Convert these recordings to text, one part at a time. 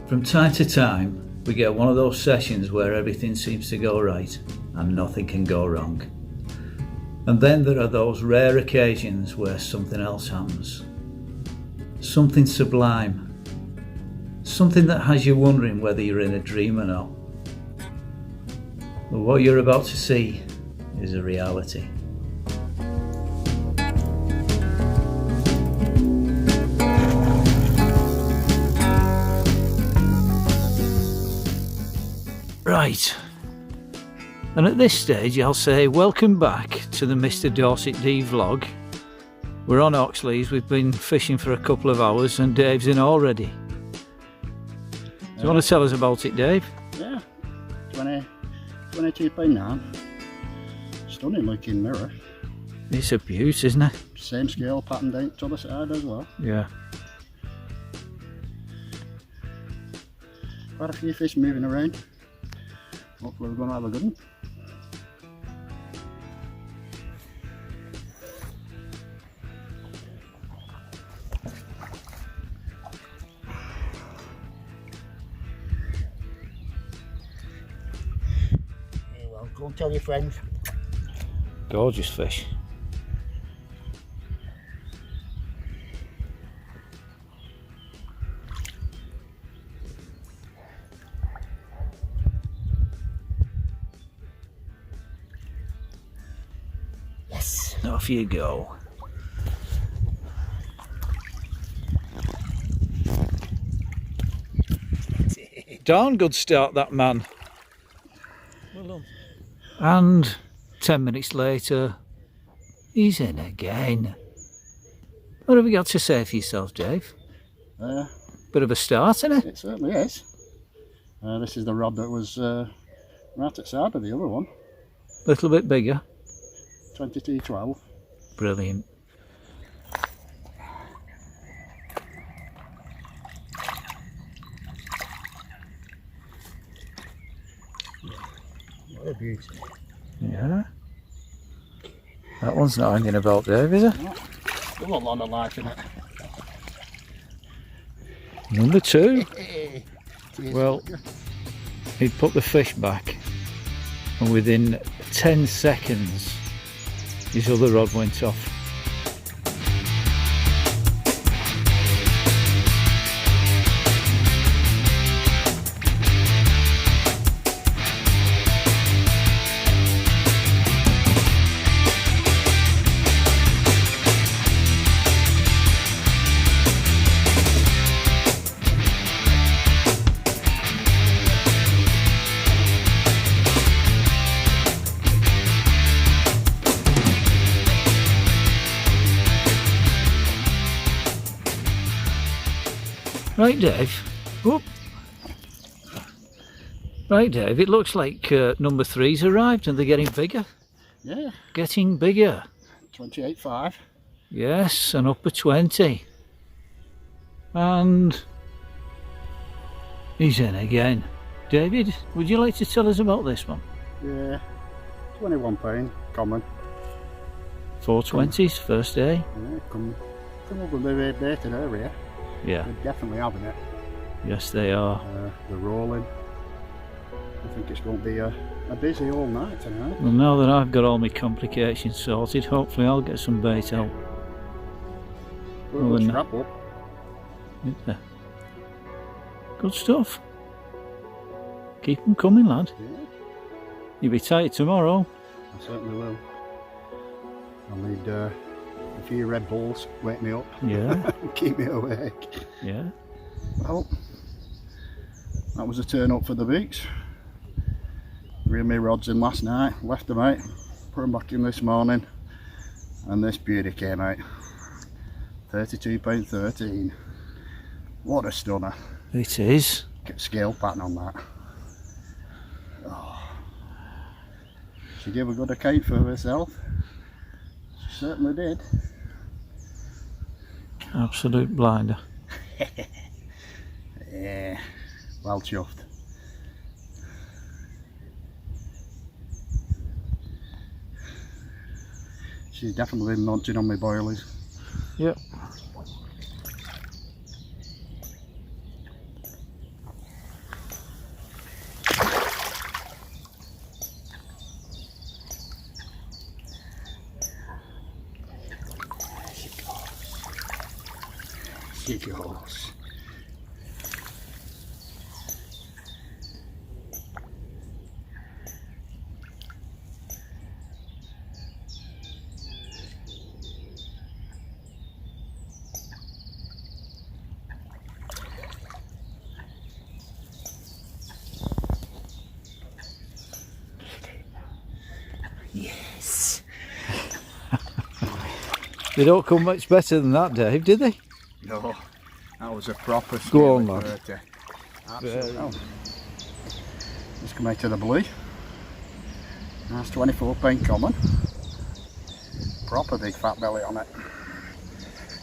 From time to time, we get one of those sessions where everything seems to go right and nothing can go wrong. And then there are those rare occasions where something else happens. Something sublime. Something that has you wondering whether you're in a dream or not. But what you're about to see is a reality. Right, and at this stage I'll say welcome back to the MrDorsetD vlog. We're on Oxlease, we've been fishing for a couple of hours and Dave's in already. Do you want to tell us about it, Dave? Yeah, 22 pound now. Stunning looking mirror. It's a beaut, isn't it? Same scale pattern down to the other side as well. Yeah. Quite a few fish moving around. Hopefully we're going to have a good one. Yeah, well, go and tell your friends. Gorgeous fish. Off you go. Darn good start, that man. Well done. And 10 minutes later, he's in again. What have you got to say for yourself, Dave? Bit of a start, isn't it? It certainly is. This is the rod that was right outside of the other one. A little bit bigger. 2212. Brilliant. What a beauty. Yeah. That one's not hanging about, Dave, is it? There's a lot of life in it. Number two. Well, he put the fish back and within 10 seconds his other rod went off. Right, Dave. Whoop. Right, Dave, it looks like number three's arrived and they're getting bigger. Yeah. Getting bigger. 28.5. Yes, an upper 20. And he's in again. David, would you like to tell us about this one? Yeah. 21 pound, common. 420s, first day. Yeah, come over the baited area. Yeah. They're definitely having it. Yes, they are. They're rolling. I think it's going to be a busy all night tonight. Well, now that I've got all my complications sorted, hopefully I'll get some bait out. Well, strap up. Yeah. Good stuff. Keep them coming, lad. Yeah. You'll be tight tomorrow. I certainly will. I'll need a few Red Bulls, wake me up. Yeah. Keep me awake. Yeah. Well, that was a turn up for the beaks. Reeled my rods in last night, left them out, put them back in this morning, and this beauty came out. £32.13. What a stunner. It is. Get scale pattern on that. Oh. She gave a good account for herself. She certainly did. Absolute blinder. Yeah, well chuffed. She's definitely been munching on my boilies. Yep. she goes. Yes. They don't come much better than that, Dave, did they? No, that was a proper Go on, lad. Absolutely. Oh. Just come out to the blue. That's 24 common. Proper big fat belly on it.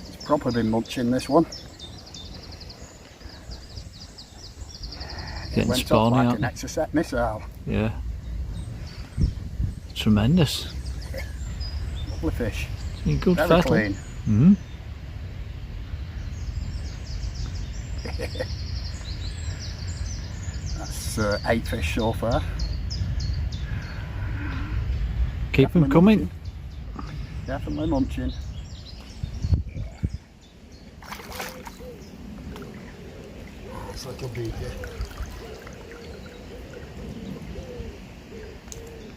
It's proper been munching this one. Getting Went spawny, off like aren't an exocet missile. Yeah. Tremendous. Lovely fish. You're good Very fettle. clean. Mm-hmm. That's 8 fish so far. Keep them coming. Definitely munching. This little beaker.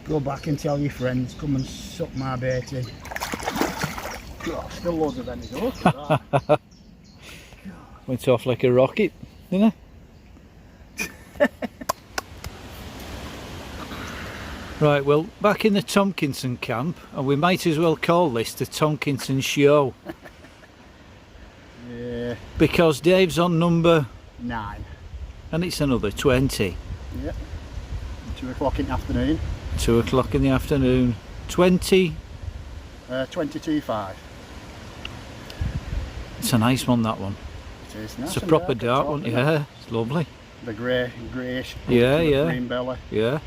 Go back and tell your friends, come and suck my baiting. Oh, still loads of any though. Went off like a rocket, didn't it? Right, well, back in the Tompkinson camp, and we might as well call this the Tompkinson Show. Yeah. Because Dave's on number 9. and it's another 20. Yep. 2 o'clock in the afternoon. 2 o'clock in the afternoon. 20. 22.5. It's a nice one, that one. It is nice. It's a and proper dark dark top, one, isn't it? yeah, it's lovely. The greyish, Yeah, yeah. green belly. Yeah.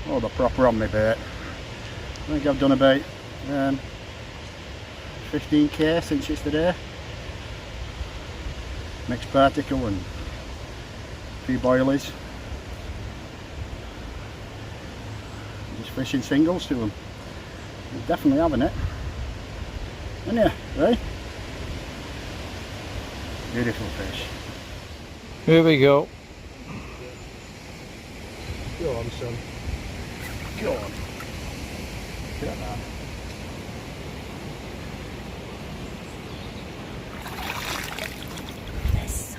Oh, the proper on my bait. I think I've done about 15k since yesterday. Mixed particle and a few boilies. Just fishing singles to them. You're definitely having it. Isn't you? Right? Beautiful fish. Here we go. Go on, son. Go on. Get that. Yes.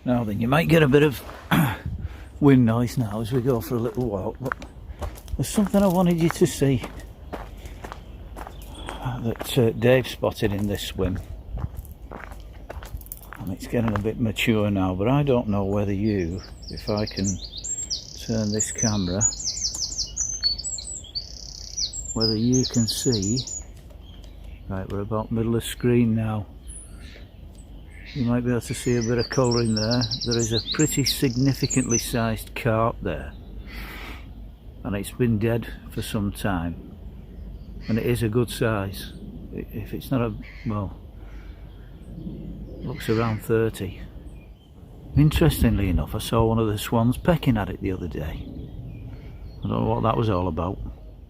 Now then, you might get a bit of wind noise now as we go for a little walk, but there's something I wanted you to see that Dave spotted in this swim. And it's getting a bit mature now, but I don't know whether you, if I can turn this camera, whether you can see. Right, we're about middle of screen now. You might be able to see a bit of colour in there. There is a pretty significantly sized carp there, and it's been dead for some time, and it is a good size. If it's not a, well, looks around 30. Interestingly enough, I saw one of the swans pecking at it the other day. I don't know what that was all about.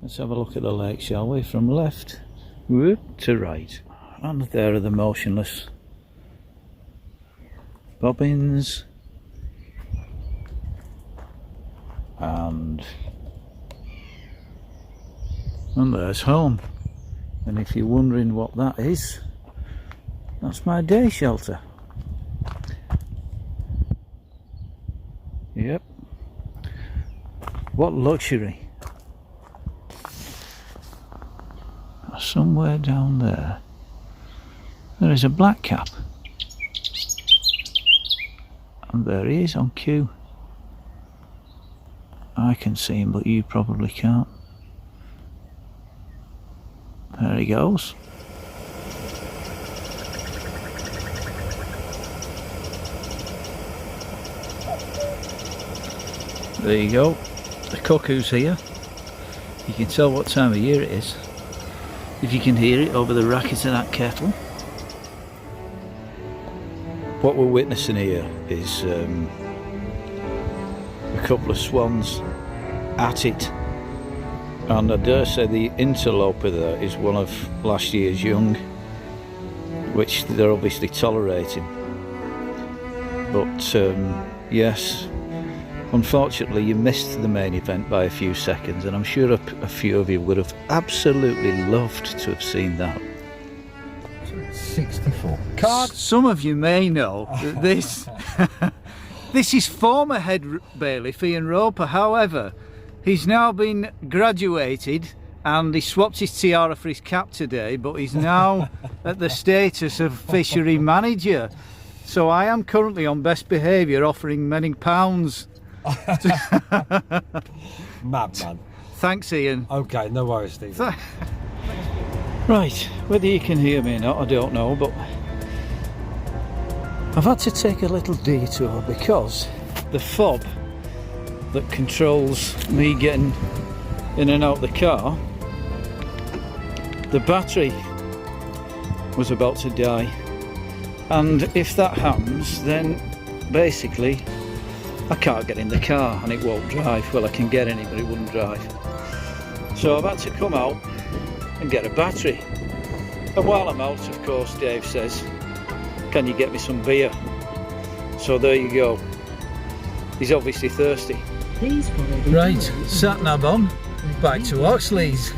Let's have a look at the lake, shall we? From left to right, and there are the motionless bobbins, and there's home. And if you're wondering what that is, that's my day shelter. Yep. What luxury. Somewhere down there is a blackcap. And there he is on cue. I can see him, but you probably can't. There he goes. There you go. The cuckoo's here. You can tell what time of year it is if you can hear it over the racket of that kettle. what we're witnessing here is a couple of swans at it, and I dare say the interloper there is one of last year's young, which they're obviously tolerating. But yes, unfortunately you missed the main event by a few seconds, and I'm sure a few of you would have absolutely loved to have seen that. 64. Some of you may know that this is former head bailiff Ian Roper. However, he's now been graduated and he swapped his tiara for his cap today, but he's now at the status of fishery manager. So I am currently on best behaviour, offering many pounds. Madman. Thanks, Ian. Okay, no worries, Stephen. Right, whether you can hear me or not, I don't know, but I've had to take a little detour because the fob that controls me getting in and out the car, the battery was about to die, and if that happens, then basically I can't get in the car and it won't drive. Well, I can get in it, but it wouldn't drive. So I've had to come out and get a battery. And while I'm out, of course, Dave says, can you get me some beer? So there you go. He's obviously thirsty. Right, sat nav on, back to Oxlease.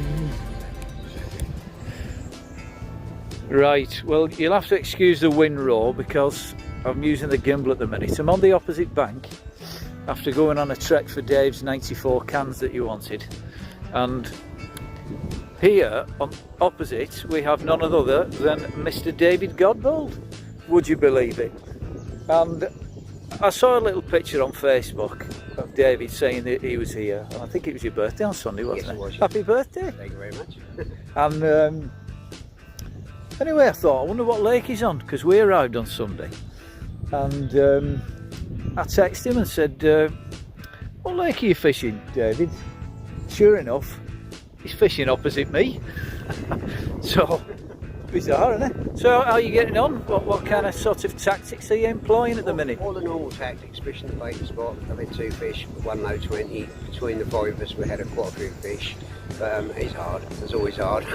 Right, well, you'll have to excuse the wind roar because I'm using the gimbal at the minute. I'm on the opposite bank after going on a trek for Dave's 94 cans that you wanted, and here on opposite we have none other than Mr. David Godbold. Would you believe it? And I saw a little picture on Facebook of David saying that he was here, and I think it was your birthday on Sunday, wasn't it? Was. Happy birthday! Thank you very much. And anyway, I thought, I wonder what lake he's on, because we arrived on Sunday, and I texted him and said, what lake are you fishing, David? Sure enough, he's fishing opposite me. So bizarre, isn't it? So how are you getting on? What kind of sort of tactics are you employing at the minute? All the normal tactics, fishing the bait spot. I've had 2 fish, 1 low 20. Between the 5 of us we had quite a few fish. But it's hard, it's always hard.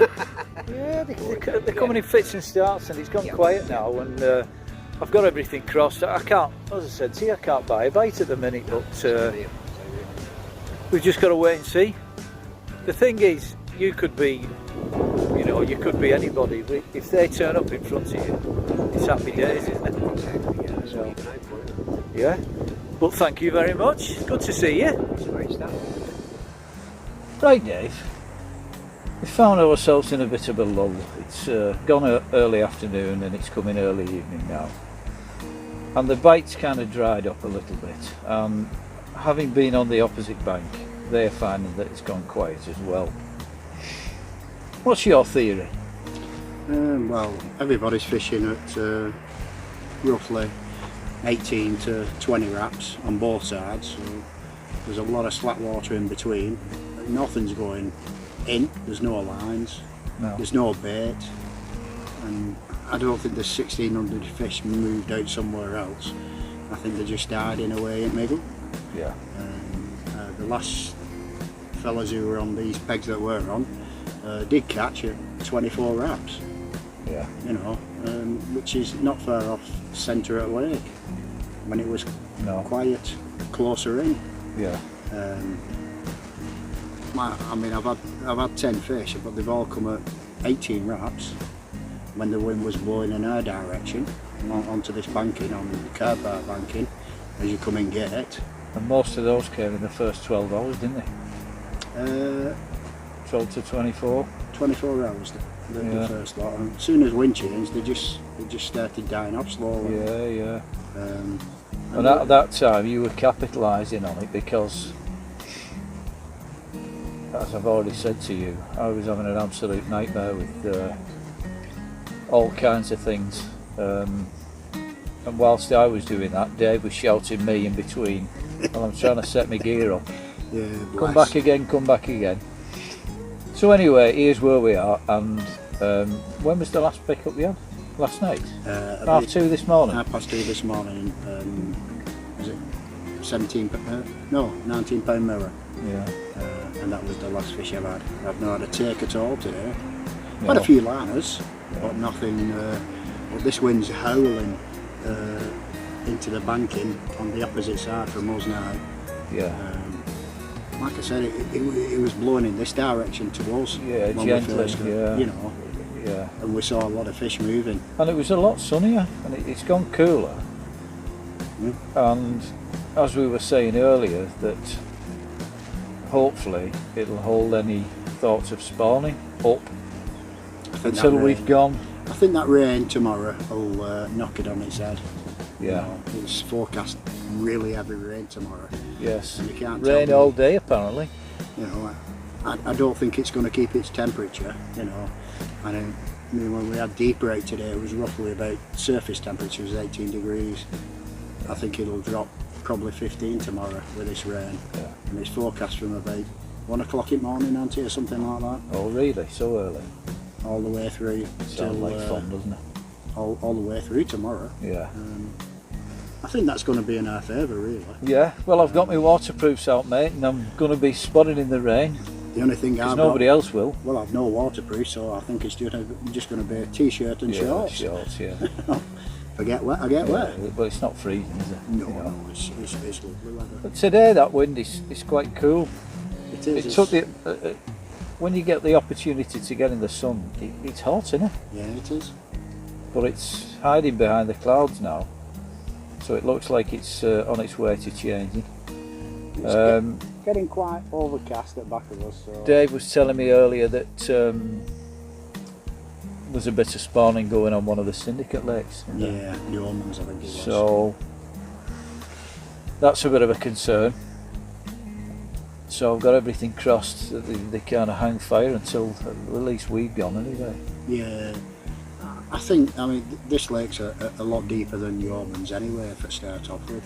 Yeah, they're coming in fits and starts, and it's gone quiet now, and I've got everything crossed. I can't, as I said to you, I can't buy a bait at the minute, but we've just got to wait and see. The thing is, you could be anybody. If they turn up in front of you, it's happy days, isn't it? Exactly, yeah. That's So, all you can hope for. yeah. But thank you very much. Good to see you. It's great stuff. Right, Dave. We found ourselves in a bit of a lull. It's gone early afternoon and it's coming early evening now. And the bait's kind of dried up a little bit. Having been on the opposite bank, they're finding that it's gone quiet as well. What's your theory? Well, everybody's fishing at roughly 18 to 20 wraps on both sides, so there's a lot of slack water in between. Nothing's going in, there's no lines, there's no bait, and I don't think there's 1,600 fish moved out somewhere else. I think they just died in a way at Miggle. Yeah. The last fellas who were on these pegs that we're on did catch at 24 wraps. Yeah. You know, which is not far off centre at lake when it was quiet closer in. Yeah. I mean, I've had 10 fish, but they've all come at 18 wraps when the wind was blowing in our direction onto this banking, on the Carp banking, as you come in gate. And most of those came in the first 12 hours, didn't they? 12 to 24. 24 hours, the first lot. And as soon as wind changed, they just started dying off slowly. Yeah. And at that time, you were capitalising on it because, as I've already said to you, I was having an absolute nightmare with all kinds of things. And whilst I was doing that, Dave was shouting me in between while I'm trying to set my gear up. Yeah, come back again. So anyway, here's where we are, and when was the last pickup you had? last night? About 2:30 this morning? 2:30 this morning. Was it 17? No, 19 pound mirror. Yeah. And that was the last fish I've had. I've not had a take at all today. No. Had a few liners, but nothing. But this wind's howling into the banking on the opposite side from us now. Yeah. Like I said, it was blowing in this direction to us. Yeah, when gently. we first got, Yeah. you know, Yeah. and we saw a lot of fish moving. And it was a lot sunnier, and it's gone cooler. And as we were saying earlier, that hopefully it'll hold any thoughts of spawning up until we've gone. I think that rain tomorrow will knock it on its head. Yeah. You know, it's forecast really heavy rain tomorrow. Yes. And you can't Rain tell me, all day apparently. You know, I don't think it's going to keep its temperature. You know, I mean when we had deep rate today, it was roughly about surface temperature was 18 degrees. I think it'll drop probably 15 tomorrow with this rain. Yeah. And it's forecast from about 1 o'clock in the morning, auntie, or something like that. Oh really? So early? All the way through till Sounds like fun, doesn't it? all the way through tomorrow. Yeah. I think that's going to be in our favour, really. Yeah. Well, I've got my waterproofs out, mate, and I'm going to be spotting in the rain. The only thing I've Nobody got, else will. well, I've no waterproof, so I think it's just going to be a t-shirt and shorts. Shorts, yeah. If I get wet, I get wet. But it's not freezing, is it? No, You know. no, it's lovely weather. But today that wind is quite cool. It is. It took the when you get the opportunity to get in the sun, it's hot, isn't it? Yeah, it is. But it's hiding behind the clouds now, so it looks like it's on its way to changing. It's getting quite overcast at the back of us. So. Dave was telling me earlier that there's a bit of spawning going on one of the syndicate lakes. Yeah, New Orleans, I think it was. So that's a bit of a concern. So I've got everything crossed that they kind of hang fire until at least we've gone anyway. Yeah, I think, I mean, this lake's a lot deeper than New Orleans anyway, if it starts off with.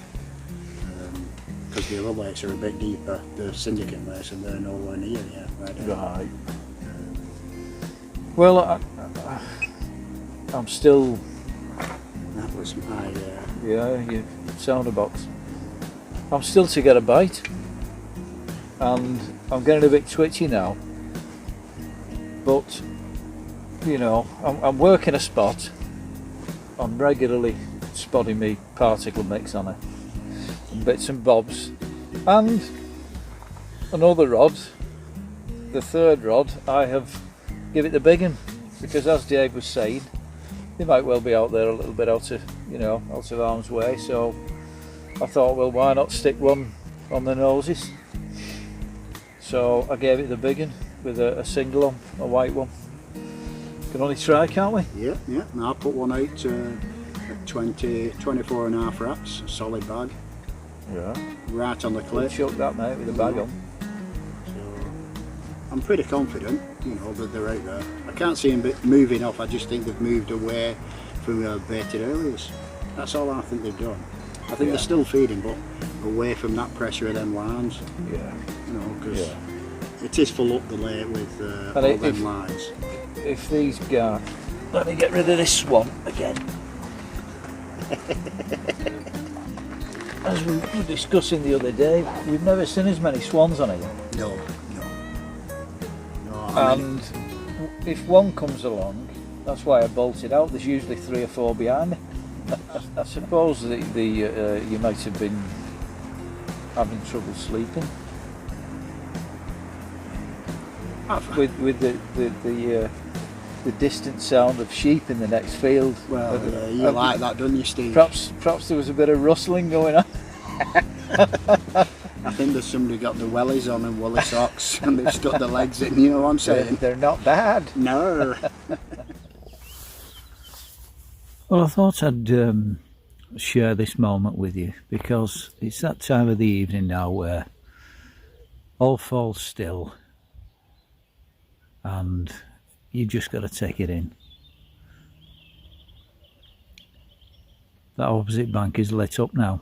Because the other lakes are a bit deeper, the syndicate lakes, and they're nowhere near yet. Right. Well, I'm still. That was my. Yeah, your sounder box. I'm still to get a bite, and I'm getting a bit twitchy now. But you know, I'm working a spot. I'm regularly spotting me particle mix on it, and bits and bobs, and another rod. The third rod, I have give it the big one, because as Dave was saying, they might well be out there a little bit out of harm's way. So I thought, well, why not stick one on the noses? So I gave it the big one with a single on, a white one. Can only try, can't we? Yeah. Now I put one out at 24 and a half wraps, solid bag. Yeah. Right on the clip. Chuck that, mate, with the bag on. So I'm pretty confident, you know, that they're out there. I can't see them moving off. I just think they've moved away from their baited areas. That's all I think they've done. I think they're still feeding, but away from that pressure of them lines. Yeah. You know, because it is full up the lake with all them lines. If these go, let me get rid of this swan again. As we were discussing the other day, we've never seen as many swans on here. No. And if one comes along, that's why I bolted out. There's usually 3 or 4 behind me. I suppose you might have been having trouble sleeping with the distant sound of sheep in the next field. Well, you like that, don't you, Steve? Perhaps there was a bit of rustling going on. I think there's somebody got the wellies on and woolly socks and they've stuck their legs in, you know what I'm saying? They're not bad. No. Well, I thought I'd share this moment with you, because it's that time of the evening now where all falls still and you just got to take it in. That opposite bank is lit up now,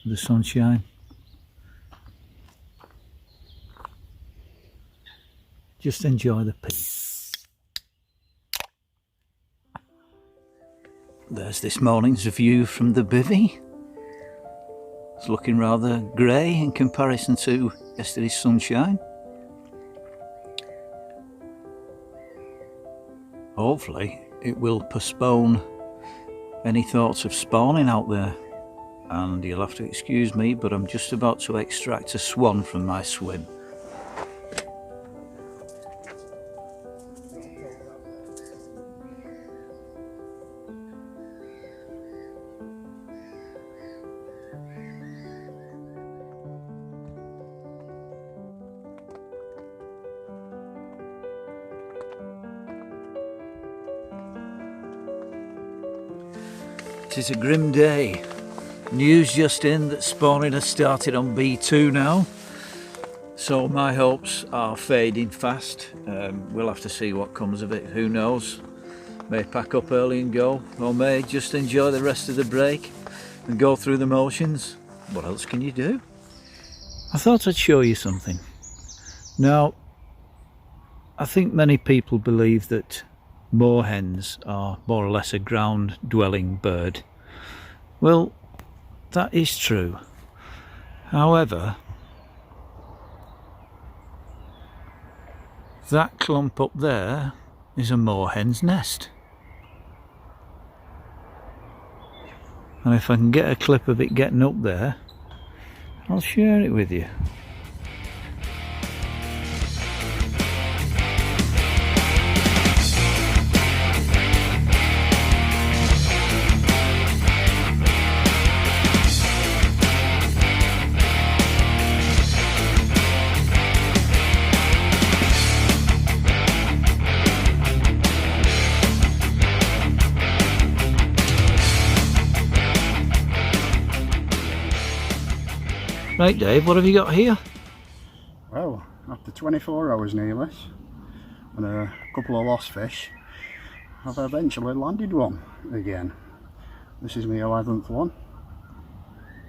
the sunshine. Just enjoy the peace. there's this morning's view from the bivvy. It's looking rather grey in comparison to yesterday's sunshine. Hopefully it will postpone any thoughts of spawning out there. And you'll have to excuse me, but I'm just about to extract a swan from my swim. It is a grim day. News just in that spawning has started on B2 now, so my hopes are fading fast. We'll have to see what comes of it, who knows. May pack up early and go, or may just enjoy the rest of the break and go through the motions. What else can you do? I thought I'd show you something. Now, I think many people believe that moorhens are more or less a ground dwelling bird. Well, that is true. However, that clump up there is a moorhen's nest. And if I can get a clip of it getting up there, I'll share it with you. Right, Dave, what have you got here? Well, after 24 hours nearly and a couple of lost fish, I've eventually landed one again. This is my 11th one.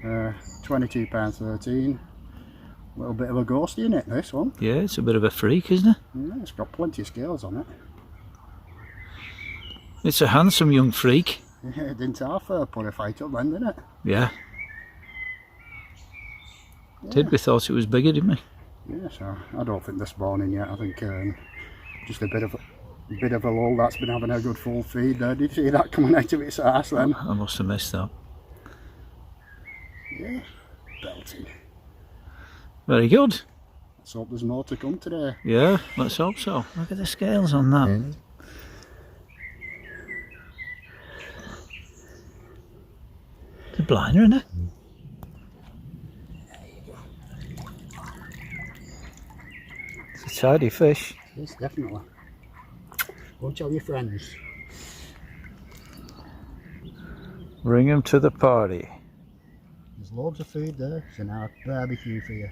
£22.13. A little bit of a ghosty in it, this one. Yeah, it's a bit of a freak, isn't it? Yeah, it's got plenty of scales on it. It's a handsome young freak. Yeah, it didn't half put a fight up then, didn't it? Yeah. Did we thought it was bigger, didn't we? Yeah, so I don't think they're spawning yet. I think just a bit of a lull. That's been having a good full feed there. Did you see that coming out of its arse then? I must have missed that. Yeah, belting. Very good. Let's hope there's more to come today. Yeah, let's hope so. Look at the scales on that. The blinder, isn't it? It's a tidy fish. Yes, definitely. Go tell your friends. Bring them to the party. There's loads of food there. It's an hour barbecue for you.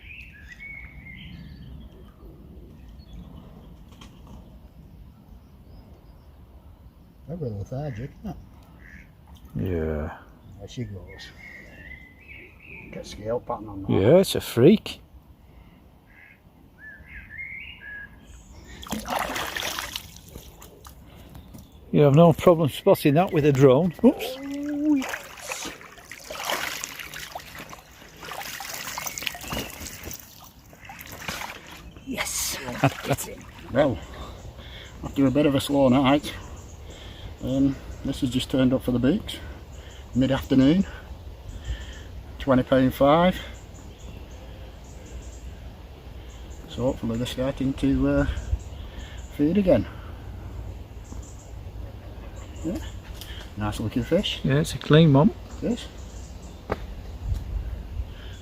Very lethargic, isn't it? Yeah. There she goes. Get scale pattern on that. Yeah, it's a freak. You have no problem spotting that with a drone. Oops. Oh, yes. Yes. Well, after a bit of a slow night, this has just turned up for the beaks. Mid-afternoon. £20.5. So hopefully they're starting to feed again. Yeah, nice looking fish. Yeah, it's a clean one. Yes.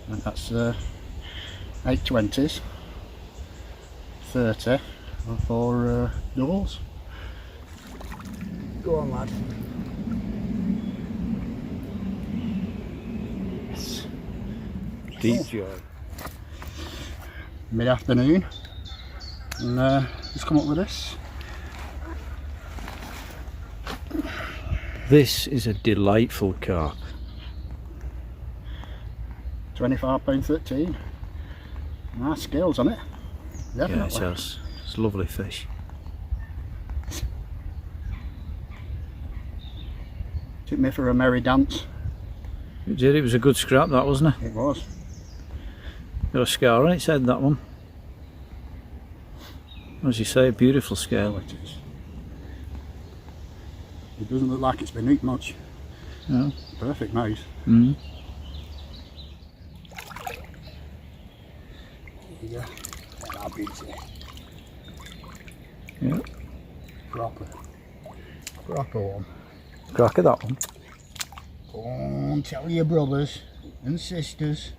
And that's 820s, 30 for doubles. Go on, lad. Yes. Deep joy. Mid-afternoon, and just come up with this. This is a delightful carp. £25.13. Nice scales on it. Definitely. Yeah, it has. It's a lovely fish. Took me for a merry dance. It did, it was a good scrap that, wasn't it? It was. Got a scar on its head, that one. As you say, a beautiful scale. It is. It doesn't look like it's been eaten much. No. Perfect mouse. Mm. Yeah. That beauty. Yeah. Proper one. Crack of that one. Go on, tell your brothers and sisters.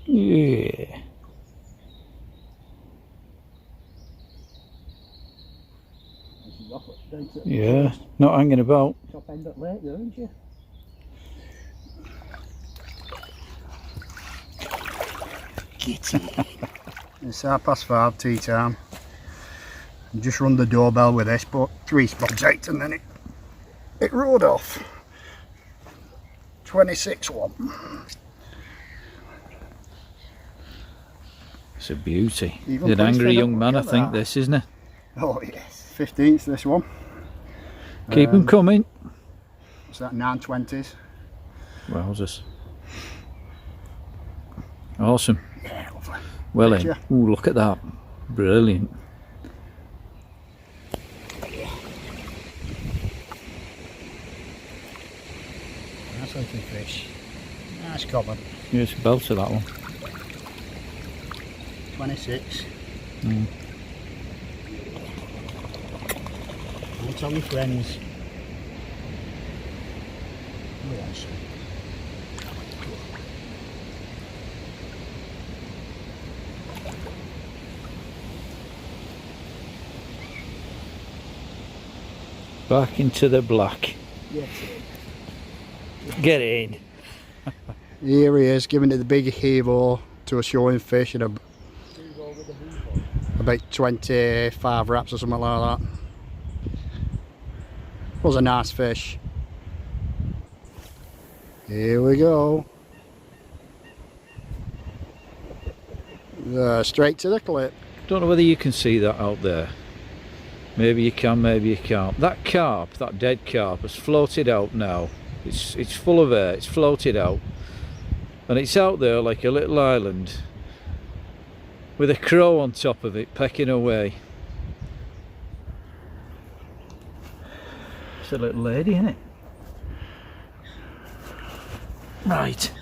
Yeah. Yeah, not hanging about. Top end up late, don't you? Kitty. It's 5:30 tea time. Just run the doorbell with this, but 3 spots 8 and then it rode off. 26-1. It's a beauty. Even He's an angry Prince young man, I look at think, that. this, isn't it? Oh yes, 15th this one. Keep them coming. What's that, 920s? Wowzers. Awesome. Yeah, lovely. Well then, Picture. ooh, look at that. Brilliant. Nice looking fish. Nice common. Yeah, it's a belter, that one. 26. Mm. Don't tell your friends. Oh, yes. Back into the black. Yes. Get in. Here he is, giving it the big heave-o to a showing fish and about 25 wraps or something like that. Was a nice fish. Here we go. Straight to the clip. Don't know whether you can see that out there. Maybe you can, maybe you can't. That carp, that dead carp, has floated out now. It's full of air, it's floated out. And it's out there like a little island with a crow on top of it, pecking away. It's a little lady, isn't it? Right,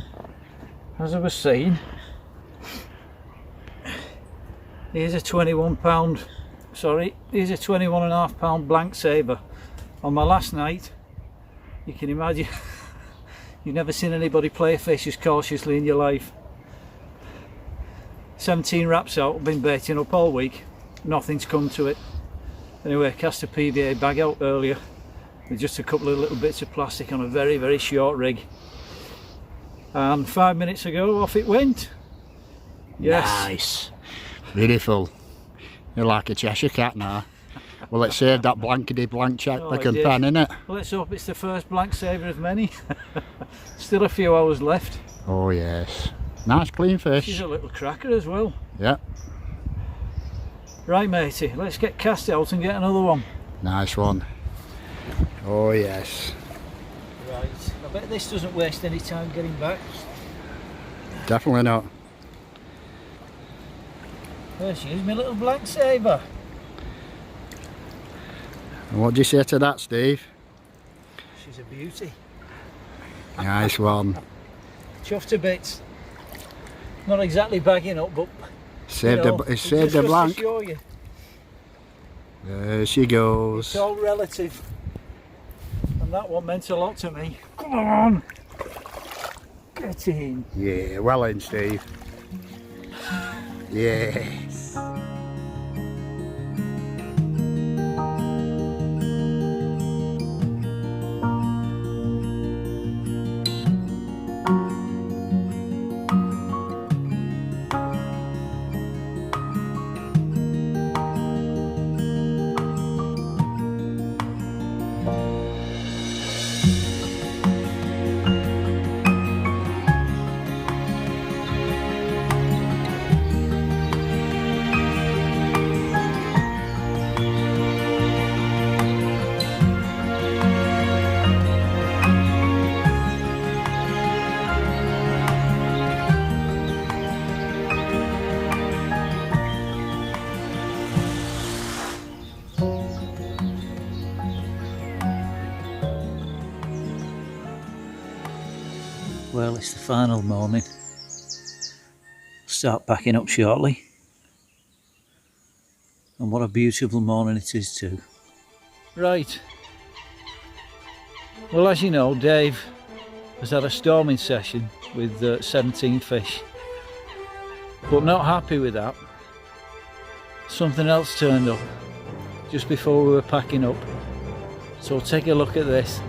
as I was saying, here's a 21 pound, sorry, here's a 21.5 pound blank sabre. On my last night, you can imagine, you've never seen anybody play a fish as cautiously in your life. 17 wraps out, I've been baiting up all week, nothing's come to it. Anyway, I cast a PVA bag out earlier with just a couple of little bits of plastic on a very, very short rig. And 5 minutes ago, off it went. Yes. Nice. Beautiful. You're like a Cheshire cat now. Well, it saved that blankety blank check Oh, back it and did. pan, innit? Well, let's hope it's the first blank sabre of many. Still a few hours left. Oh yes. Nice clean She's fish. a little cracker as well. Yeah. Right, matey, let's get cast out and get another one. Nice one. Oh yes. Right, I bet this doesn't waste any time getting back. Definitely not. There she is, my little blank sabre. And what do you say to that, Steve? She's a beauty. Nice one. Chuffed to bits. Not exactly bagging up, but Saved you know, it saved just the goes to blank. show you. There she goes. It's all relative. And that one meant a lot to me. Come on! Get in. Yeah, well in, Steve. Yes. it's the final morning. Start packing up shortly. And what a beautiful morning it is too. Right. Well, as you know, Dave has had a storming session with 17 fish. But not happy with that. Something else turned up just before we were packing up. So take a look at this.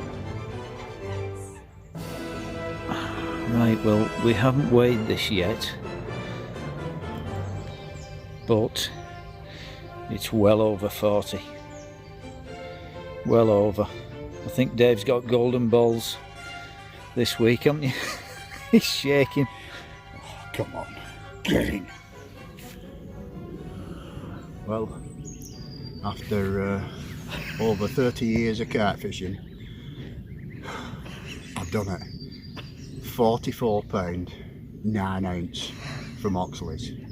Right, well, we haven't weighed this yet, but it's well over 40. Well over. I think Dave's got golden balls this week, haven't you? He's shaking. Oh, come on, get in. Well, after over 30 years of carp fishing, I've done it. 44 pound 9 ounce from Oxlease.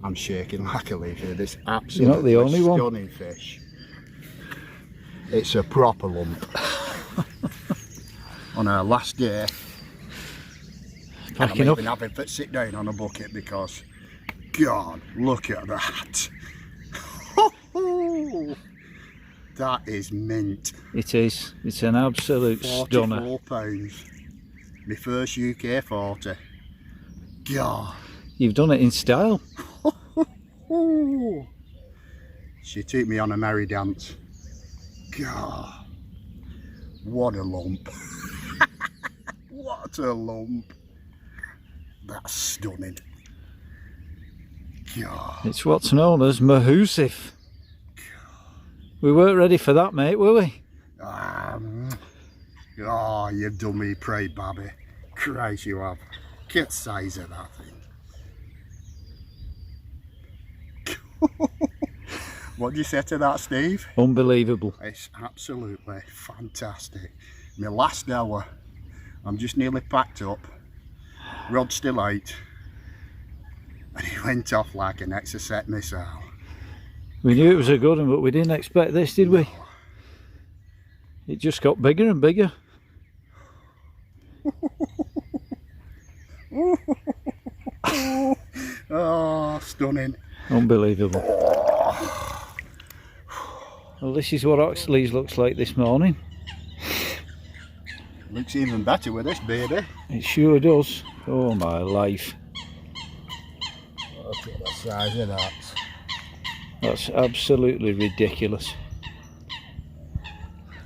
I'm shaking like a leaf here. This absolutely stunning fish. It's a proper lump. On our last day, Packing up. I'm even having to sit down on a bucket because, God, look at that. That is mint. It is. It's an absolute stunner. 44 pounds. My first UK 40. God. You've done it in style. She took me on a merry dance. God. What a lump. What a lump. That's stunning. God. It's what's known as mahoosive. We weren't ready for that, mate, were we? Oh, you've done me proud, Babby. Christ, you have. Get the size of that thing. What do you say to that, Steve? Unbelievable. It's absolutely fantastic. My last hour, I'm just nearly packed up. Rod's still out. And he went off like an Exocet missile. We knew it was a good one, but we didn't expect this, did we? It just got bigger and bigger. Oh, stunning. Unbelievable. Well, this is what Oxlease looks like this morning. Looks even better with this baby. It sure does. Oh my life. Look at the size of that. That's absolutely ridiculous.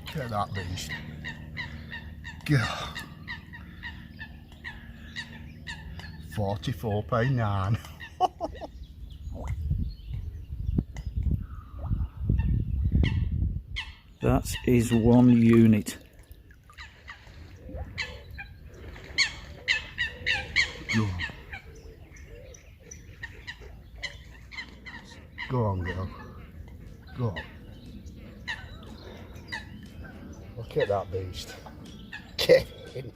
Look at that beast. God. £44.9. That is one unit. Go on. Go on, girl. Go on. Look at that beast. Get in.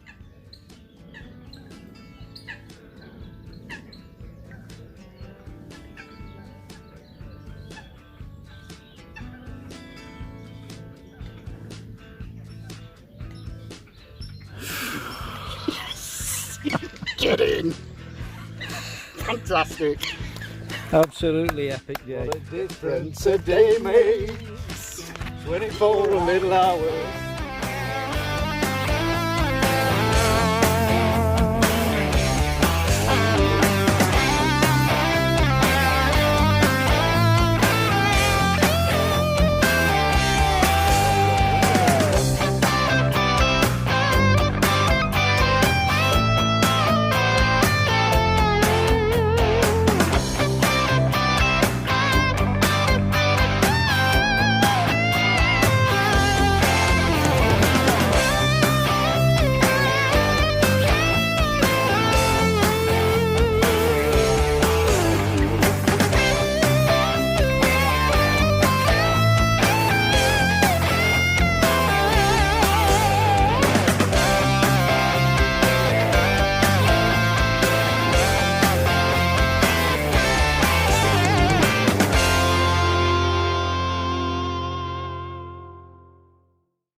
Yes! Get in. Fantastic. Absolutely epic day. What a difference a day makes. 24 little hours.